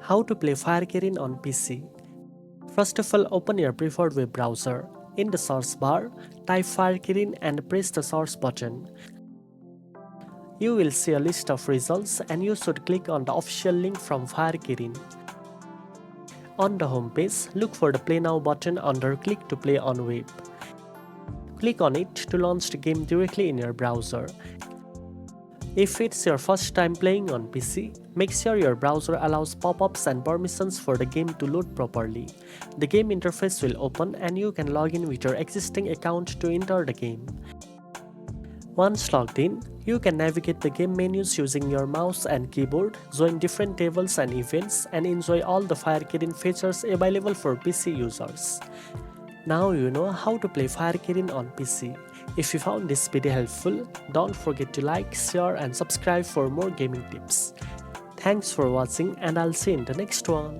How to play FireKirin on PC. First of all, open your preferred web browser. In the search bar, type FireKirin and press the search button. You will see a list of results and you should click on the official link from FireKirin. On the home page, look for the Play Now button under Click to Play on Web. Click on it to launch the game directly in your browser. If it's your first time playing on PC, make sure your browser allows pop-ups and permissions for the game to load properly. The game interface will open and you can log in with your existing account to enter the game. Once logged in, you can navigate the game menus using your mouse and keyboard, join different tables and events, and enjoy all the FireKirin features available for PC users. Now you know how to play FireKirin on PC. If you found this video helpful, don't forget to like, share and subscribe for more gaming tips. Thanks for watching and I'll see you in the next one.